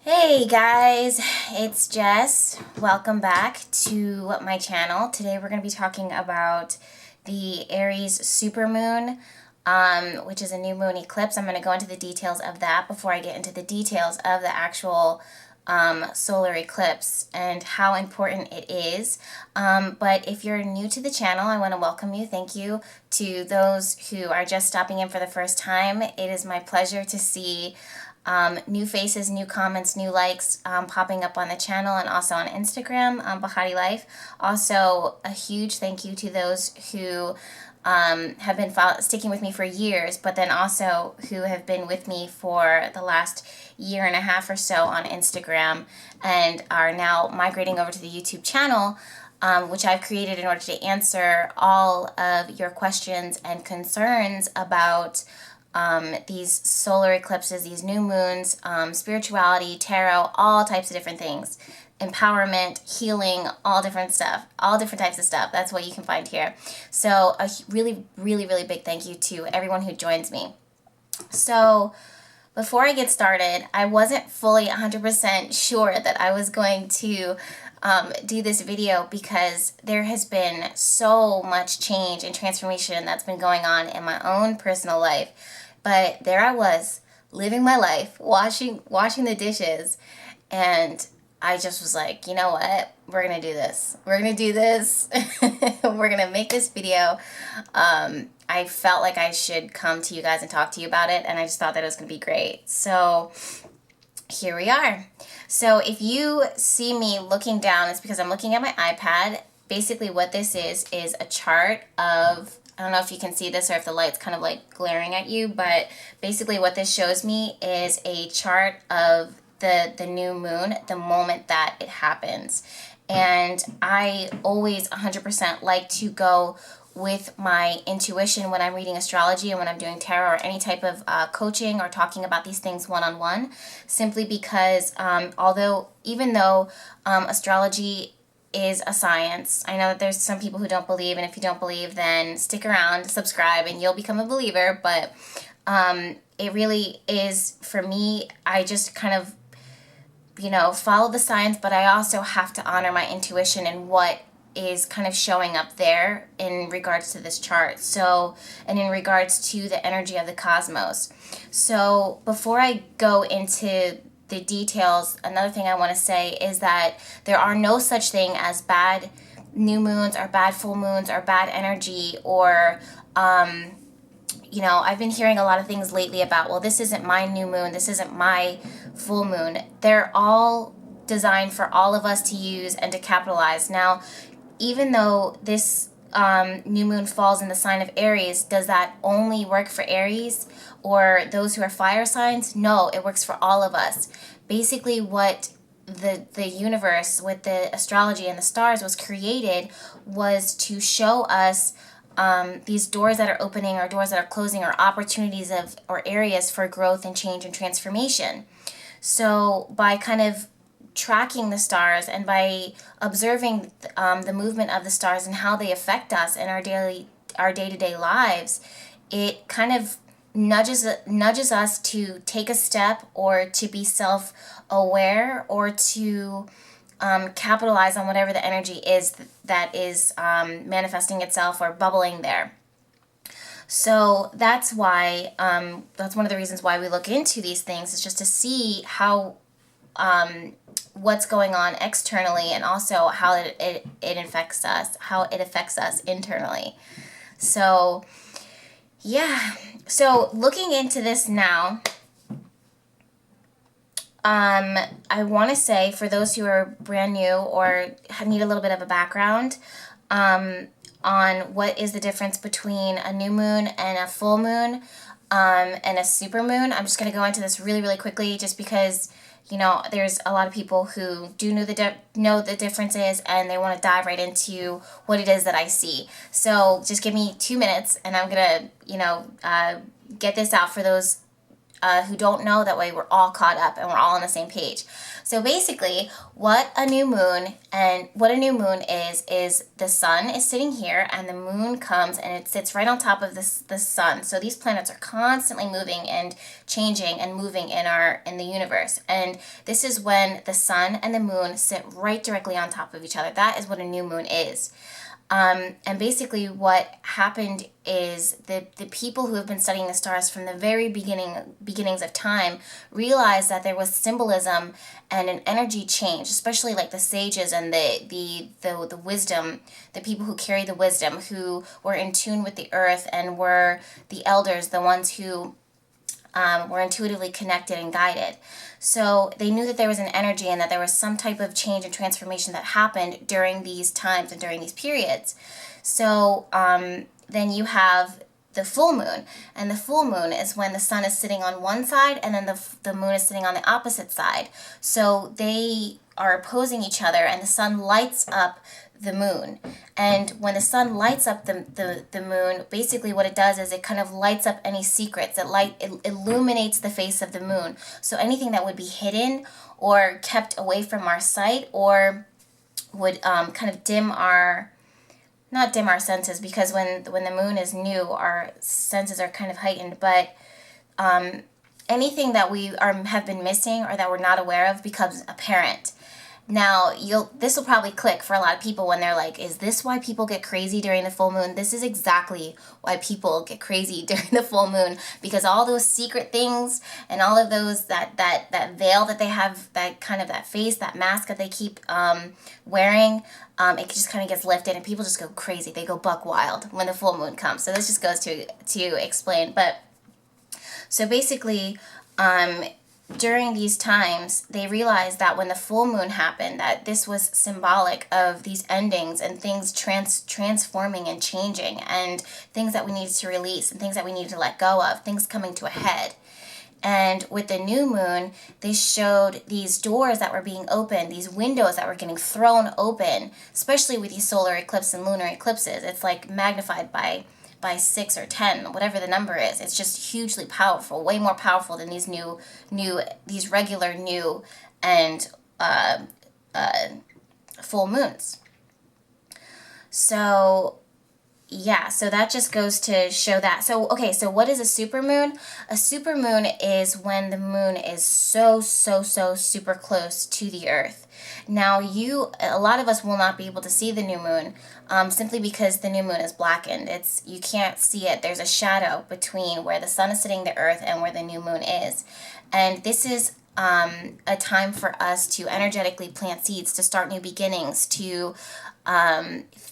Hey guys, it's Jess. Welcome back to my channel. Today we're going to be talking about the Aries supermoon, which is a new moon eclipse. I'm going to go into the details of that before I get into the details of the actual solar eclipse and how important it is. But if you're new to the channel, I want to welcome you. Thank you to those who are just stopping in for the first time. It is my pleasure to see new faces, new comments, new likes popping up on the channel and also on Instagram, BehatiLife. Also, a huge thank you to those who have been sticking with me for years, but then also who have been with me for the last year and a half or so on Instagram and are now migrating over to the YouTube channel, which I've created in order to answer all of your questions and concerns about these solar eclipses, these new moons, spirituality, tarot, all types of different things. Empowerment, healing, all different stuff, all different types of stuff. That's what you can find here. So a really, really, really big thank you to everyone who joins me. So before I get started, I wasn't fully 100% sure that I was going to do this video because there has been so much change and transformation that's been going on in my own personal life. But there I was, living my life, washing the dishes, and I just was like, you know what? We're going to do this. We're going to do this. We're going to make this video. I felt like I should come to you guys and talk to you about it, and I just thought that it was going to be great. So here we are. So if you see me looking down, it's because I'm looking at my iPad. Basically what this is a chart of, I don't know if you can see this or if the light's kind of like glaring at you, but basically what this shows me is a chart of the new moon, the moment that it happens. And I always 100% like to go with my intuition when I'm reading astrology and when I'm doing tarot or any type of coaching or talking about these things one-on-one, simply because even though astrology is a science. I know that there's some people who don't believe, and if you don't believe, then stick around, subscribe, and you'll become a believer. But it really is, for me, I just kind of, follow the science, but I also have to honor my intuition and what is kind of showing up there in regards to this chart. So, and in regards to the energy of the cosmos. So before I go into the details, another thing I want to say is that there are no such thing as bad new moons or bad full moons or bad energy or, I've been hearing a lot of things lately about, well, this isn't my new moon, this isn't my full moon. They're all designed for all of us to use and to capitalize. Now, even though this new moon falls in the sign of Aries, does that only work for Aries or those who are fire signs? No, it works for all of us. Basically, what the universe with the astrology and the stars was created was to show us these doors that are opening or doors that are closing or opportunities or areas for growth and change and transformation. So by kind of tracking the stars and by observing the movement of the stars and how they affect us in our day-to-day lives, it kind of nudges us to take a step or to be self-aware or to capitalize on whatever the energy is that is manifesting itself or bubbling there. So that's why, that's one of the reasons why we look into these things, is just to see how what's going on externally and also how it affects us internally. So yeah, so looking into this now, I want to say, for those who are brand new or need a little bit of a background on what is the difference between a new moon and a full moon and a supermoon, I'm just going to go into this really, really quickly just because there's a lot of people who do know the differences and they want to dive right into what it is that I see. So just give me 2 minutes and I'm going to, get this out for those who don't know, that way we're all caught up and we're all on the same page. So basically, what a new moon is the sun is sitting here and the moon comes and it sits right on top of the sun. So these planets are constantly moving and changing and moving in the universe. And this is when the sun and the moon sit right directly on top of each other. That is what a new moon is. And basically what happened is the people who have been studying the stars from the very beginnings of time realized that there was symbolism and an energy change, especially like the sages and the wisdom, the people who carry the wisdom, who were in tune with the earth and were the elders, the ones who were intuitively connected and guided. So they knew that there was an energy and that there was some type of change and transformation that happened during these times and during these periods. So then you have the full moon, and the full moon is when the sun is sitting on one side and then the moon is sitting on the opposite side. So they are opposing each other, and the sun lights up the moon. And when the sun lights up the moon, basically what it does is it kind of lights up any secrets. It illuminates the face of the moon. So anything that would be hidden or kept away from our sight, or would kind of not dim our senses, because when the moon is new, our senses are kind of heightened, but anything that we have been missing or that we're not aware of becomes apparent. Now, this will probably click for a lot of people when they're like, is this why people get crazy during the full moon? This is exactly why people get crazy during the full moon, because all those secret things and all of those, that veil that they have, that kind of that face, that mask that they keep wearing, it just kind of gets lifted and people just go crazy. They go buck wild when the full moon comes. So this just goes to explain. But so basically, during these times, they realized that when the full moon happened, that this was symbolic of these endings and things transforming and changing, and things that we needed to release and things that we needed to let go of, things coming to a head. And with the new moon, they showed these doors that were being opened, these windows that were getting thrown open, especially with these solar eclipses and lunar eclipses. It's like magnified by 6 or 10, whatever the number is. It's just hugely powerful, way more powerful than these regular new and full moons. So yeah, so that just goes to show that. So, okay, so what is a supermoon? A supermoon is when the moon is so super close to the earth. Now, a lot of us will not be able to see the new moon simply because the new moon is blackened. You can't see it. There's a shadow between where the sun is sitting the earth and where the new moon is. And this is a time for us to energetically plant seeds, to start new beginnings, to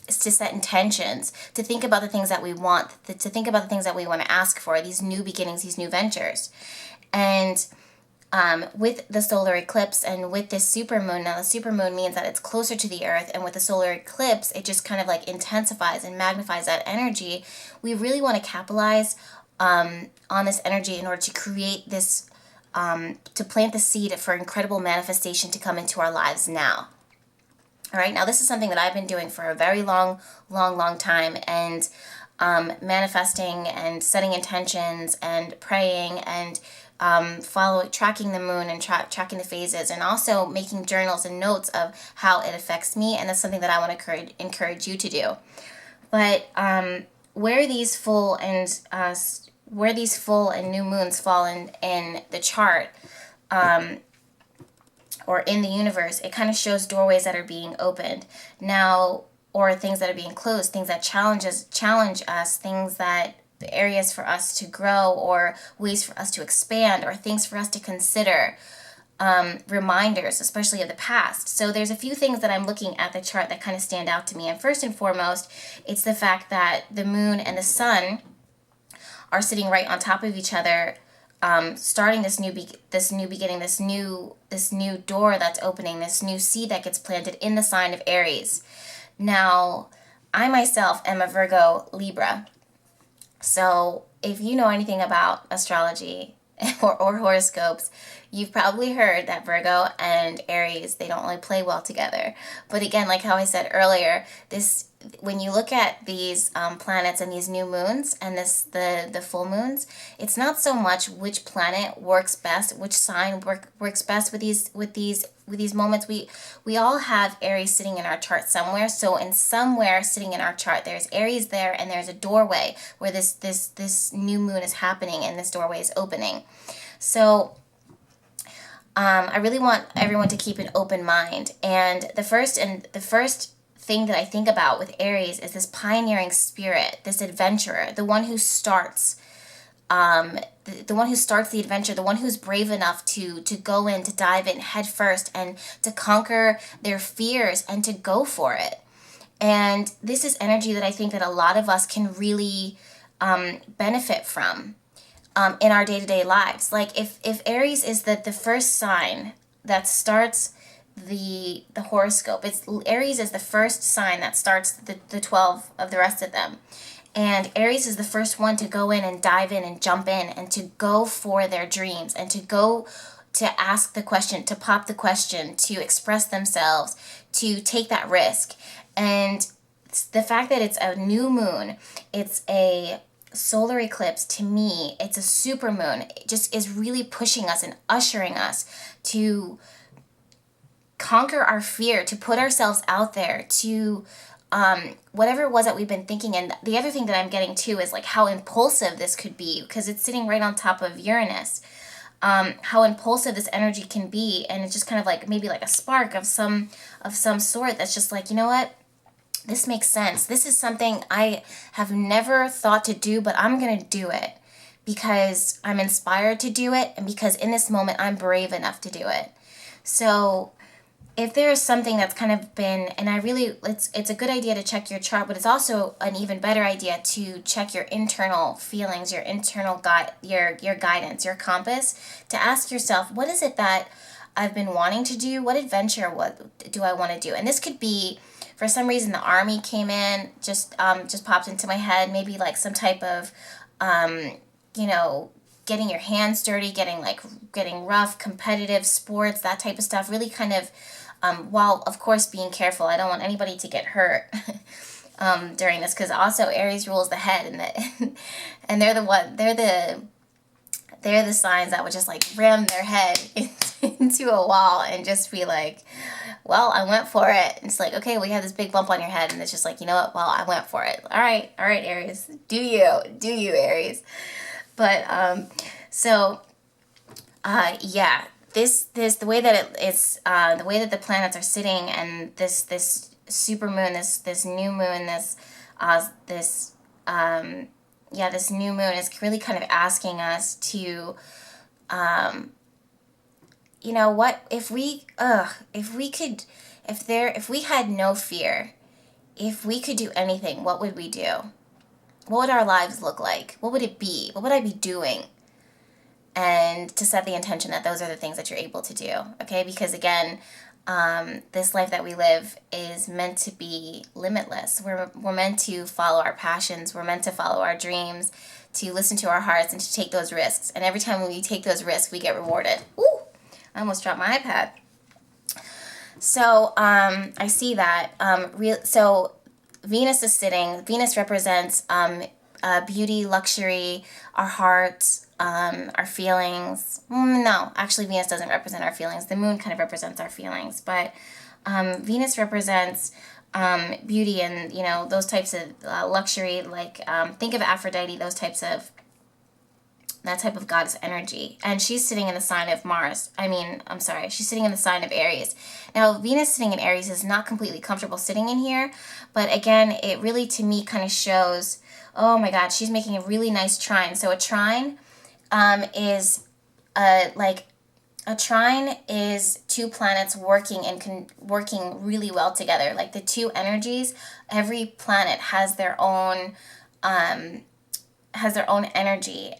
set intentions, to think about the things that we want, to think about the things that we want to ask for, these new beginnings, these new ventures. And with the solar eclipse and with this supermoon, now the supermoon means that it's closer to the earth, and with the solar eclipse, it just kind of like intensifies and magnifies that energy. We really want to capitalize on this energy in order to create this, to plant the seed for incredible manifestation to come into our lives now. All right, now this is something that I've been doing for a very long time, and manifesting and setting intentions and praying and tracking the moon and tracking the phases, and also making journals and notes of how it affects me, and that's something that I want to encourage you to do. But where these full and new moons fall in the chart, or in the universe, it kind of shows doorways that are being opened now, or things that are being closed, things that challenge us, things that areas for us to grow, or ways for us to expand, or things for us to consider, reminders, especially of the past. So there's a few things that I'm looking at the chart that kind of stand out to me. And first and foremost, it's the fact that the moon and the sun are sitting right on top of each other, starting this new beginning, this new door that's opening, this new seed that gets planted in the sign of Aries. Now, I myself am a Virgo Libra. So if you know anything about astrology or horoscopes, you've probably heard that Virgo and Aries, they don't really play well together. But again, like how I said earlier, when you look at these planets and these new moons and the full moons, it's not so much which planet works best, which sign works best with these moments. We all have Aries sitting in our chart somewhere. So in somewhere sitting in our chart, there's Aries there, and there's a doorway where this new moon is happening, and this doorway is opening. So I really want everyone to keep an open mind. And the first thing that I think about with Aries is this pioneering spirit, this adventurer, the one who starts, the one who starts the adventure, the one who's brave enough to go in, to dive in head first, and to conquer their fears and to go for it. And this is energy that I think that a lot of us can really benefit from. In our day-to-day lives. Like if Aries is the first sign that starts the horoscope, Aries is the first sign that starts the 12 of the rest of them. And Aries is the first one to go in and dive in and jump in and to go for their dreams and to go to ask the question, to pop the question, to express themselves, to take that risk. And the fact that it's a new moon, it's a solar eclipse, to me, it's a supermoon. It just is really pushing us and ushering us to conquer our fear, to put ourselves out there, to whatever it was that we've been thinking. And the other thing that I'm getting too is like how impulsive this could be, because it's sitting right on top of Uranus. How impulsive this energy can be, and it's just kind of like maybe like a spark of some sort that's just like, you know what? This makes sense. This is something I have never thought to do, but I'm going to do it because I'm inspired to do it, and because in this moment I'm brave enough to do it. So if there is something that's kind of been, and it's a good idea to check your chart, but it's also an even better idea to check your internal feelings, your internal your guidance, your compass, to ask yourself, what is it that I've been wanting to do? What adventure do I want to do? And this could be, for some reason, the army came in, just popped into my head. Maybe like some type of, getting your hands dirty, getting rough, competitive sports, that type of stuff. Really kind of, while of course being careful. I don't want anybody to get hurt during this, because also Aries rules the head, and they're the signs that would just like ram their head into a wall and just be like, well, I went for it. And it's like, okay, well, you have this big bump on your head, and it's just like, you know what? Well, I went for it. All right, Aries, do you, Aries? But the way that it's the way that the planets are sitting, and this supermoon, this new moon, this new moon is really kind of asking us to, what if we had no fear, if we could do anything, what would we do? What would our lives look like? What would it be? What would I be doing? And to set the intention that those are the things that you're able to do, okay? Because again, this life that we live is meant to be limitless. We're meant to follow our passions. We're meant to follow our dreams, to listen to our hearts, and to take those risks. And every time we take those risks, we get rewarded. Ooh, I almost dropped my iPad. So I see that. So Venus represents beauty, luxury, our hearts, our feelings. No, actually Venus doesn't represent our feelings. The moon kind of represents our feelings. But Venus represents beauty and, those types of luxury. Like think of Aphrodite, that type of goddess energy. And she's sitting in the sign of she's sitting in the sign of Aries. Now, Venus sitting in Aries is not completely comfortable sitting in here, but again, it really, to me, kind of shows, oh my God, she's making a really nice trine. So a trine is two planets working really well together. Like the two energies, every planet has their own energy,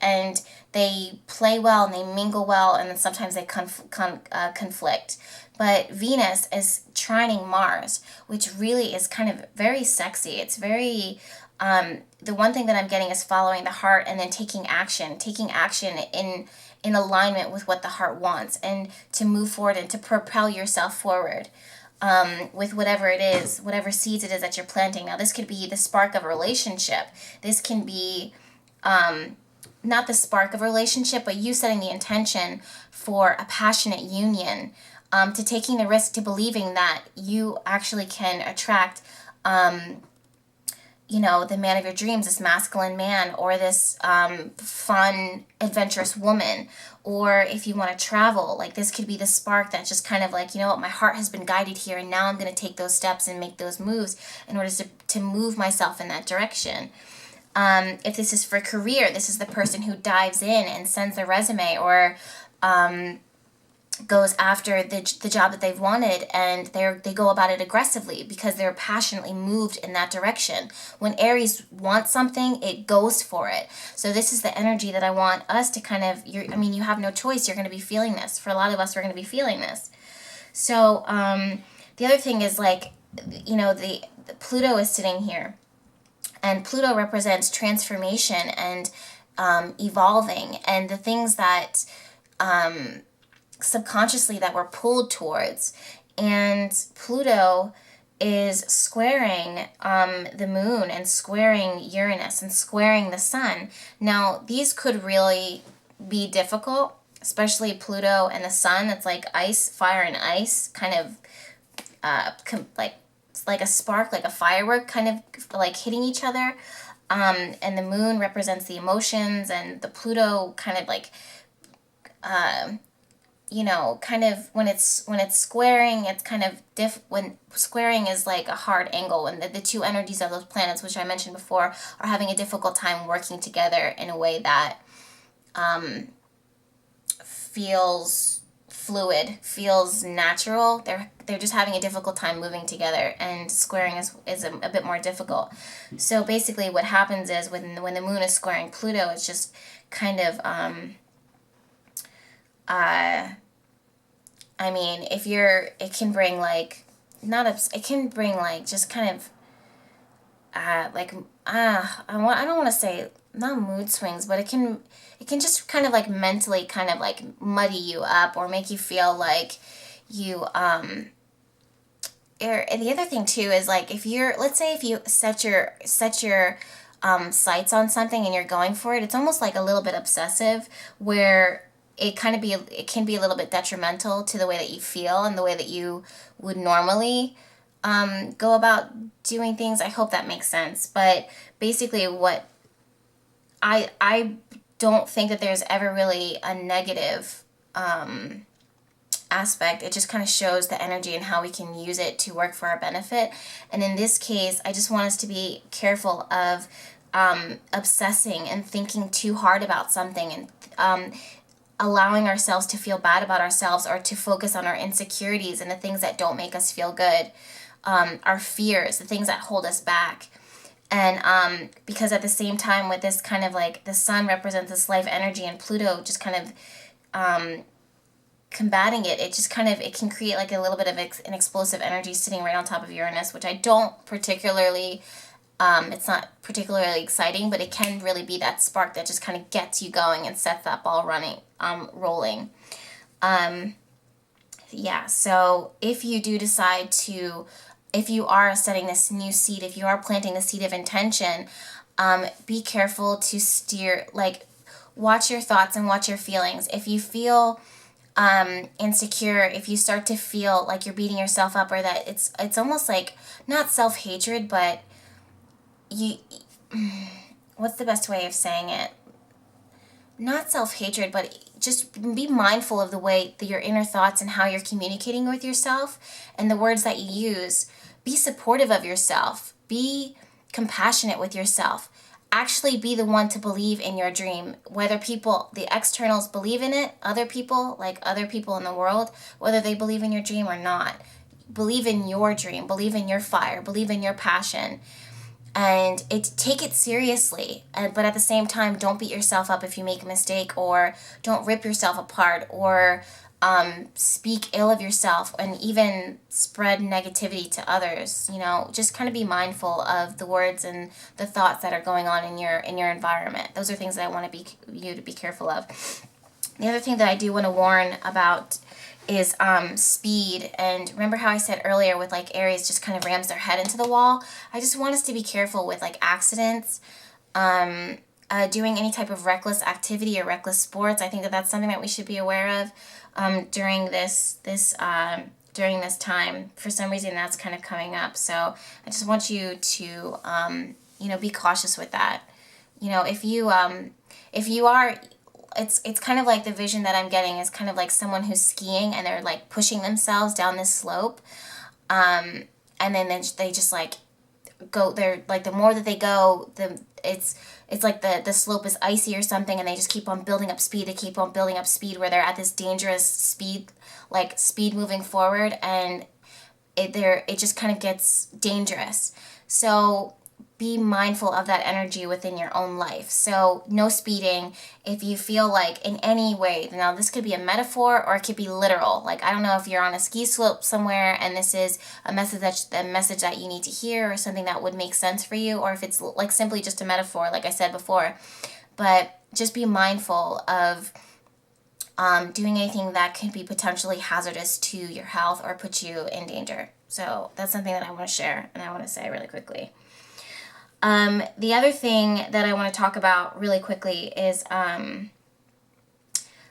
and they play well and they mingle well, and then sometimes they conflict. But Venus is trining Mars, which really is kind of very sexy. It's very, the one thing that I'm getting is following the heart and then taking action in alignment with what the heart wants, and to move forward and to propel yourself forward. with whatever it is, whatever seeds it is that you're planting. Now, this could be the spark of a relationship. This can be not the spark of a relationship, but you setting the intention for a passionate union, to taking the risk, to believing that you actually can attract, the man of your dreams, this masculine man, or this fun, adventurous woman. Or if you want to travel, like this could be the spark that just kind of like, you know what, my heart has been guided here, and now I'm going to take those steps and make those moves in order to move myself in that direction. If this is for career, this is the person who dives in and sends their resume, or goes after the job that they've wanted, and they go about it aggressively because they're passionately moved in that direction. When Aries wants something, it goes for it. So this is the energy that I want us to kind of, you have no choice. You're going to be feeling this. For a lot of us, we're going to be feeling this. So the other thing is, like, the Pluto is sitting here, and Pluto represents transformation and evolving, and the things that subconsciously that we're pulled towards. And Pluto is squaring the moon, and squaring Uranus, and squaring the sun. Now, these could really be difficult, especially Pluto and the sun. It's like ice, fire, and ice, kind of like a spark, like a firework, kind of like hitting each other. And the moon represents the emotions, and the Pluto kind of like kind of when it's squaring, it's kind of when squaring is like a hard angle, and the two energies of those planets, which I mentioned before, are having a difficult time working together in a way that feels fluid, feels natural. They're just having a difficult time moving together, and squaring is a bit more difficult. So basically what happens is when the moon is squaring Pluto, it's just kind of it can bring like it can bring like just kind of I don't want to say not mood swings, but it can just kind of like mentally kind of like muddy you up, or make you feel like you and the other thing too is, like, if you set your sights on something and you're going for it, it's almost like a little bit obsessive, where it can be a little bit detrimental to the way that you feel and the way that you would normally go about doing things. I hope that makes sense. But basically, what I don't think that there's ever really a negative aspect. It just kind of shows the energy and how we can use it to work for our benefit. And in this case, I just want us to be careful of obsessing and thinking too hard about something, and allowing ourselves to feel bad about ourselves, or to focus on our insecurities and the things that don't make us feel good, our fears, the things that hold us back. And because at the same time, with this kind of like, the sun represents this life energy, and Pluto just kind of combating it, it can create like a little bit of an explosive energy sitting right on top of Uranus, which I don't particularly, it's not particularly exciting, but it can really be that spark that just kind of gets you going and sets that ball rolling. So if you do decide to, if you are setting this new seed, if you are planting the seed of intention, be careful to steer, like, watch your thoughts and watch your feelings. If you feel insecure, if you start to feel like you're beating yourself up, or that it's almost like, not self-hatred, but what's the best way of saying it? Not self-hatred, but just be mindful of the way that your inner thoughts and how you're communicating with yourself, and the words that you use. Be supportive of yourself. Be compassionate with yourself. Actually be the one to believe in your dream. Whether the externals believe in it, other people in the world, whether they believe in your dream or not. Believe in your dream. Believe in your fire. Believe in your passion. And take it seriously. But at the same time, don't beat yourself up if you make a mistake, or don't rip yourself apart, or speak ill of yourself, and even spread negativity to others. Just kind of be mindful of the words and the thoughts that are going on in your environment. Those are things that I want you to be careful of. The other thing that I do want to warn about speed. And remember how I said earlier with like Aries just kind of rams their head into the wall? I just want us to be careful with like accidents, doing any type of reckless activity or reckless sports. I think that that's something that we should be aware of during during this time. For some reason, that's kind of coming up. So I just want you to be cautious with that. If you are, it's kind of like the vision that I'm getting is kind of like someone who's skiing and they're like pushing themselves down this slope, and then they just like go. They're like, the more that they go, it's like the slope is icy or something, and they just keep on building up speed. They keep on building up speed where they're at this dangerous speed, like speed moving forward, and it just kind of gets dangerous. So be mindful of that energy within your own life. So no speeding. If you feel like in any way, now this could be a metaphor or it could be literal. Like, I don't know if you're on a ski slope somewhere and this is a message that you need to hear, or something that would make sense for you, or if it's like simply just a metaphor, like I said before. But just be mindful of doing anything that could be potentially hazardous to your health or put you in danger. So that's something that I want to share and I want to say really quickly. The other thing that I want to talk about really quickly is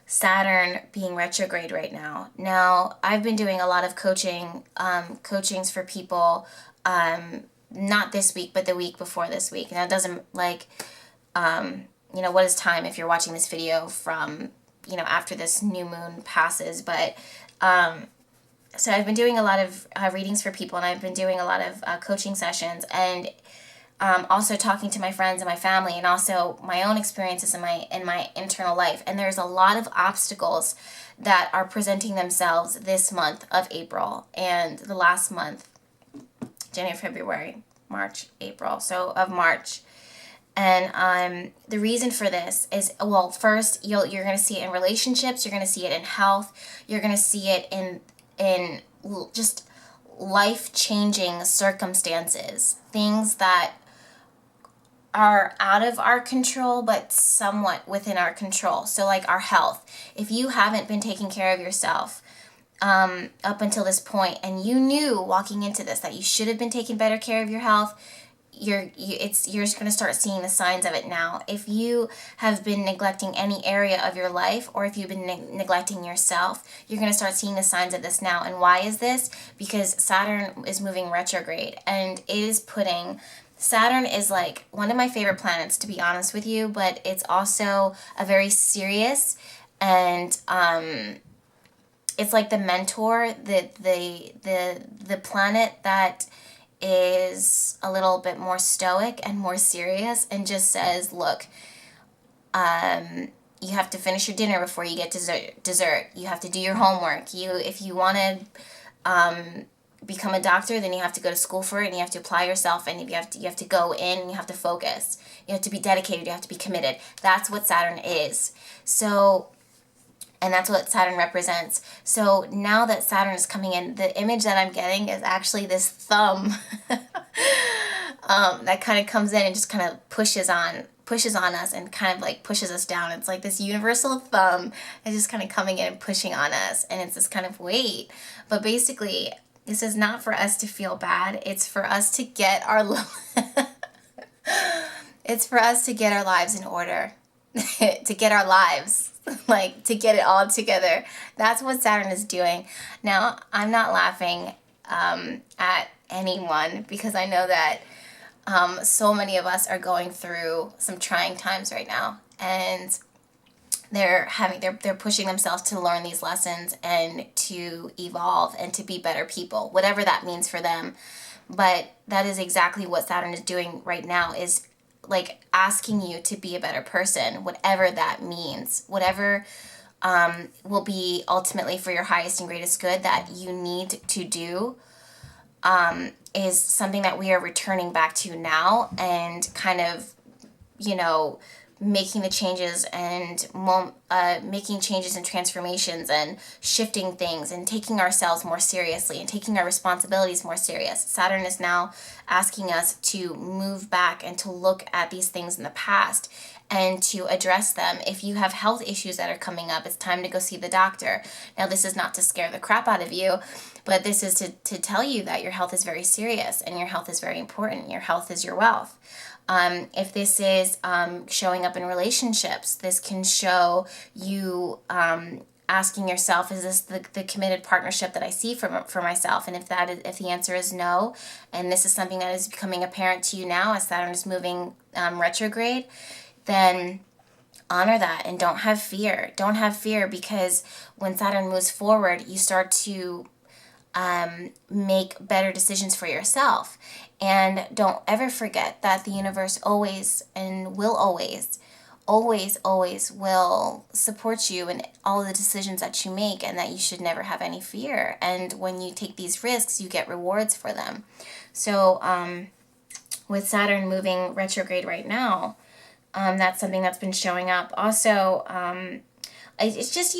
Saturn being retrograde right now. Now, I've been doing a lot of coachings for people, not this week, but the week before this week. Now, it doesn't like, what is time if you're watching this video from, after this new moon passes, but so I've been doing a lot of readings for people, and I've been doing a lot of coaching sessions, and also talking to my friends and my family, and also my own experiences in my internal life. And there's a lot of obstacles that are presenting themselves this month of April and the last month, January, February, March, April, so of March. And the reason for this is, well, first you're going to see it in relationships, you're going to see it in health, you're going to see it in just life-changing circumstances, things that are out of our control but somewhat within our control. So like our health. If you haven't been taking care of yourself up until this point, and you knew walking into this that you should have been taking better care of your health, you're just going to start seeing the signs of it now. If you have been neglecting any area of your life, or if you've been neglecting yourself, you're going to start seeing the signs of this now. And why is this? Because Saturn is moving retrograde, and it is putting... Saturn is like one of my favorite planets, to be honest with you, but it's also a very serious, and it's like the mentor, the planet that is a little bit more stoic and more serious, and just says, look, you have to finish your dinner before you get dessert. You have to do your homework. If you want to become a doctor, then you have to go to school for it, and you have to apply yourself, and you have to go in, and you have to focus. You have to be dedicated. You have to be committed. That's what Saturn is. So, and that's what Saturn represents. So now that Saturn is coming in, the image that I'm getting is actually this thumb that kind of comes in and just kind of pushes on us and kind of like pushes us down. It's like this universal thumb is just kind of coming in and pushing on us, and it's this kind of weight. But basically, this is not for us to feel bad. It's for us to get our it's for us to get our lives in order. To get our lives, like to get it all together. That's what Saturn is doing. Now, I'm not laughing at anyone, because I know that so many of us are going through some trying times right now, and they're pushing themselves to learn these lessons and to evolve and to be better people, whatever that means for them. But that is exactly what Saturn is doing right now, is like asking you to be a better person, whatever that means, whatever will be ultimately for your highest and greatest good that you need to do, is something that we are returning back to now, and kind of, making the changes and making changes and transformations and shifting things and taking ourselves more seriously and taking our responsibilities more serious. Saturn is now asking us to move back and to look at these things in the past and to address them. If you have health issues that are coming up, it's time to go see the doctor. Now, this is not to scare the crap out of you, but this is to tell you that your health is very serious and your health is very important. Your health is your wealth. If this is showing up in relationships, this can show you asking yourself, is this the committed partnership that I see for myself? And if the answer is no, and this is something that is becoming apparent to you now as Saturn is moving retrograde, then honor that and don't have fear. Don't have fear, because when Saturn moves forward, you start to make better decisions for yourself. And don't ever forget that the universe always and will always will support you in all the decisions that you make, and that you should never have any fear. And when you take these risks, you get rewards for them. So with Saturn moving retrograde right now, that's something that's been showing up. Also, it's just,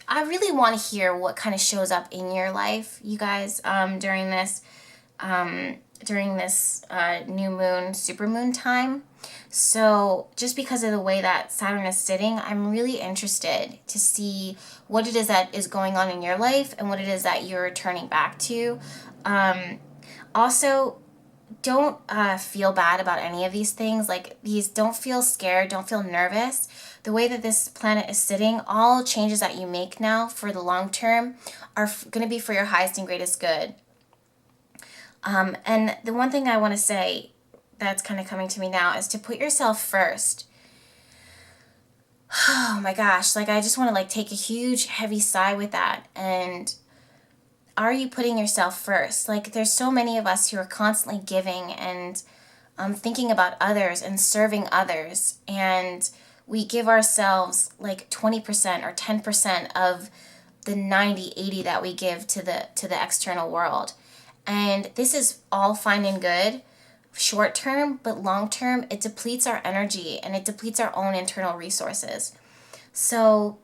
I really want to hear what kind of shows up in your life, you guys, during this new moon, supermoon time. So just because of the way that Saturn is sitting, I'm really interested to see what it is that is going on in your life and what it is that you're turning back to. Also, don't feel bad about any of these things. Don't feel scared, don't feel nervous. The way that this planet is sitting, all changes that you make now for the long term are going to be for your highest and greatest good. And the one thing I want to say that's kind of coming to me now is to put yourself first. Oh my gosh, I just want to take a huge heavy sigh with that. And are you putting yourself first? There's so many of us who are constantly giving and thinking about others and serving others, and we give ourselves 20% or 10% of the 90-80 that we give to the external world. And this is all fine and good short term, but long term it depletes our energy and it depletes our own internal resources. So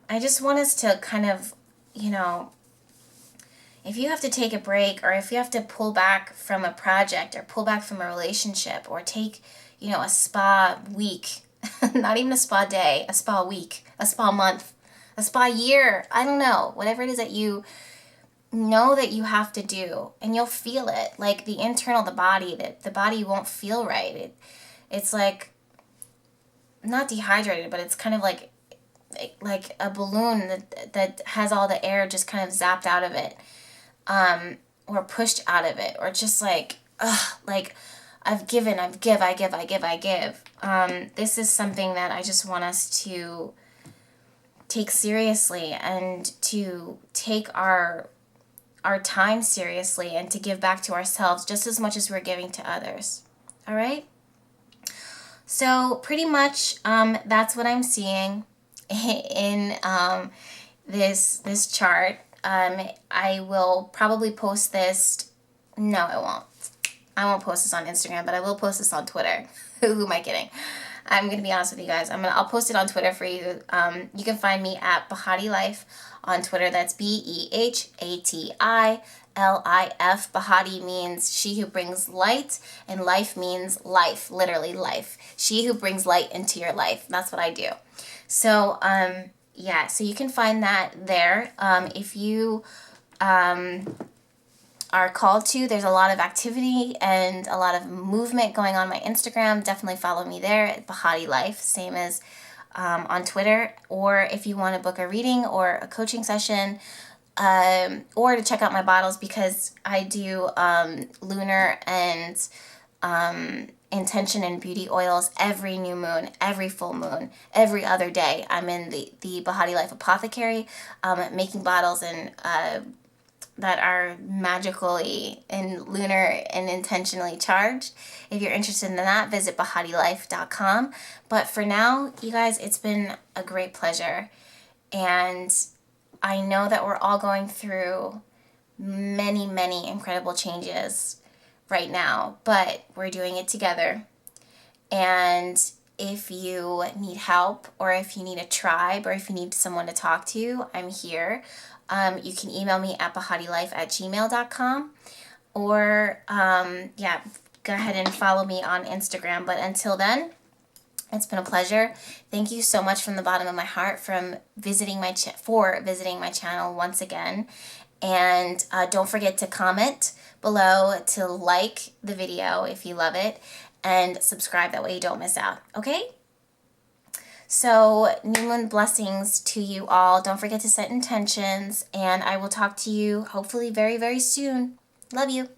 I just want us to kind of, if you have to take a break, or if you have to pull back from a project or pull back from a relationship, or take, a spa week, not even a spa day, a spa week, a spa month, a spa year, I don't know, whatever it is that you know that you have to do, and you'll feel it, the body won't feel right. It's not dehydrated, but it's kind of like a balloon that has all the air just kind of zapped out of it, or pushed out of it, or just I've given, I give. This is something that I just want us to take seriously, and to take our time seriously, and to give back to ourselves just as much as we're giving to others. All right? So pretty much that's what I'm seeing in this chart. I will probably post this. No, I won't. I won't post this on Instagram, but I will post this on Twitter. Who am I kidding? I'm going to be honest with you guys. I'll post it on Twitter for you. You can find me at BehatiLife on Twitter. That's BehatiLife. Behati means she who brings light, and life means life, literally life. She who brings light into your life. That's what I do. So, so you can find that there. If you are called to, there's a lot of activity and a lot of movement going on my Instagram. Definitely follow me there at BehatiLife, same as on Twitter. Or if you want to book a reading or a coaching session, or to check out my bottles, because I do lunar and intention and beauty oils every new moon, every full moon, every other day. I'm in the BehatiLife Apothecary, making bottles and that are magically and lunar and intentionally charged. If you're interested in that, visit BehatiLife.com. But for now, you guys, it's been a great pleasure. And I know that we're all going through many, many incredible changes right now, but we're doing it together. And if you need help, or if you need a tribe, or if you need someone to talk to, I'm here. You can email me at BehatiLife@gmail.com, or yeah, go ahead and follow me on Instagram. But until then, it's been a pleasure. Thank you so much from the bottom of my heart for visiting my channel once again. And don't forget to comment below, to like the video if you love it, and subscribe. That way you don't miss out. Okay? So, new moon blessings to you all. Don't forget to set intentions, and I will talk to you hopefully very, very soon. Love you.